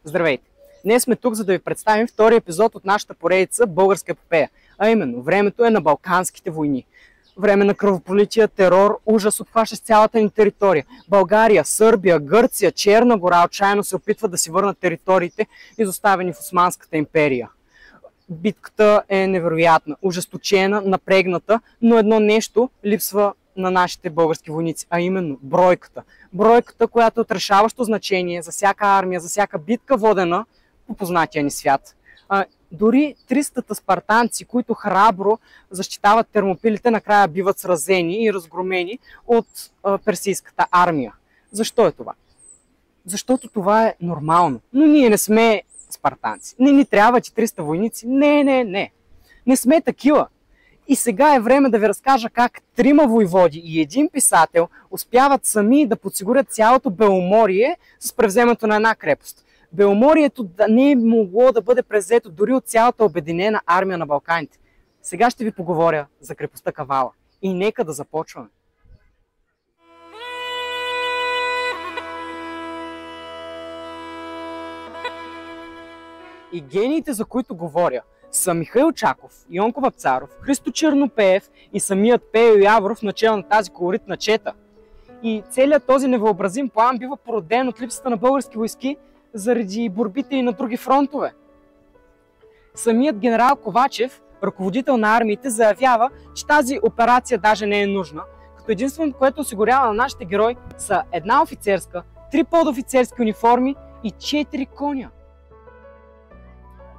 Здравейте! Днес сме тук, за да ви представим втори епизод от нашата поредица Българска епопея, а именно времето е на Балканските войни. Време на кръвопролитие, терор, ужас, обхващащ цялата ни територия. България, Сърбия, Гърция, Черна гора отчаяно се опитват да си върнат териториите, изоставени в Османската империя. Битката е невероятна, ожесточена, напрегната, но едно нещо липсва на нашите български войници, а именно бройката. Бройката, която е от решаващо значение за всяка армия, за всяка битка водена по познатия ни свят. Дори 300 спартанци, които храбро защитават Термопилите, накрая биват сразени и разгромени от персийската армия. Защо е това? Защото това е нормално. Но ние не сме спартанци. Не ни трябват и 300 войници. Не. Не сме такива. И сега е време да ви разкажа как 3 войводи и един писател успяват сами да подсигурят цялото Беломорие с превземането на една крепост. Беломорието да не е могло да бъде превзето дори от цялата обединена армия на Балканите. Сега ще ви поговоря за крепостта Кавала. И нека да започваме. И гениите, за които говоря, са Михаил Чаков, Йонко Вапцаров, Христо Чернопеев и самият Пейо Яворов, начело на тази колоритна чета. И целият този невъобразим план бива породен от липсата на български войски заради борбите и на други фронтове. Самият генерал Ковачев, ръководител на армиите, заявява, че тази операция даже не е нужна, като единственото, което осигурява на нашите герои, са една офицерска, 3 подофицерски униформи и 4 коня.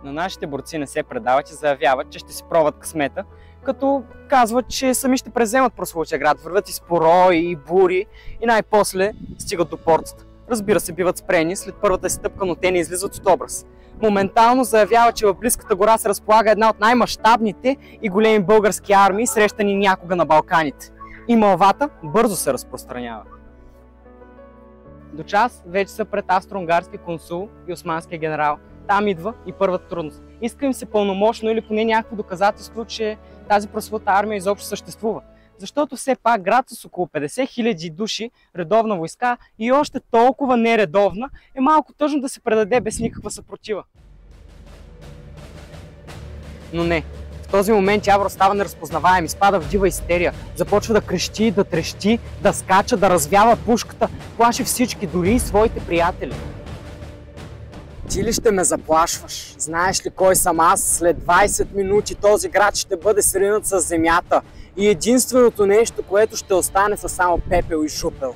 Но нашите борци не се предават и заявяват, че ще си пробват късмета, като казват, че сами ще преземат прословутия град, вървят и с порои, и бури и най-после стигат до портата. Разбира се, биват спрени след първата си стъпка, но те не излизат от образ. Моментално заявява, че в близката гора се разполага една от най-мащабните и големи български армии, срещани някога на Балканите. И мълвата бързо се разпространява. До час вече са пред австро-унгарски консул и османския генерал. Там идва и първата трудност. Иска им се пълномощно или поне някакво доказателство, че тази прословута армия изобщо съществува. Защото все пак град с около 50 000 души редовна войска и още толкова нередовна е малко тъжно да се предаде без никаква съпротива. Но не. В този момент Явор става неразпознаваем, изпада в дива истерия. Започва да крещи, да трещи, да скача, да развява пушката. Плаши всички, дори и своите приятели. Ти ли ще ме заплашваш? Знаеш ли кой съм аз? След 20 минути този град ще бъде сринат с земята. И единственото нещо, което ще остане, са само пепел и шупел.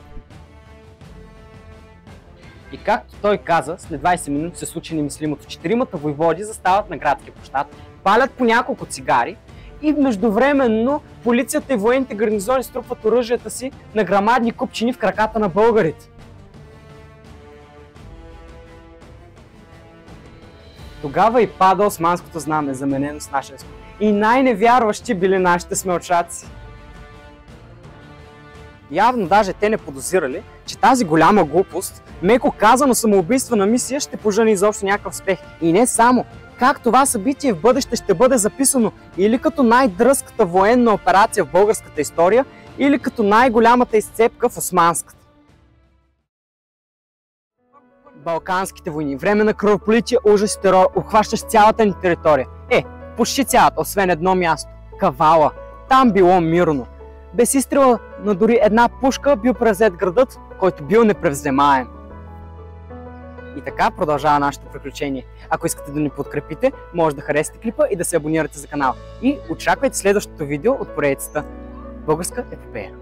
И както той каза, след 20 минути се случи немислимото. 4 войводи застават на градския площад, палят по няколко цигари и междувременно полицията и военните гарнизони струпват оръжията си на грамадни купчини в краката на българите. Тогава и пада османското знаме, заменено с нашето. И най-невярващи били нашите смелчаци. Явно даже те не подозирали, че тази голяма глупост, меко казано самоубийствена мисия, ще пожени изобщо някакъв успех. И не само. Как това събитие в бъдеще ще бъде записано или като най-дръзката военна операция в българската история, или като най-голямата изцепка в османската. Балканските войни, време на кръвопролитие, ужас и терор, обхващащ цялата ни територия. Почти цялата, освен едно място – Кавала. Там било мирно. Без изстрела на дори една пушка бил превзет градът, който бил непревземаем. И така продължава нашето приключение. Ако искате да ни подкрепите, може да харесате клипа и да се абонирате за канала. И очаквайте следващото видео от поредицата Българска епопея.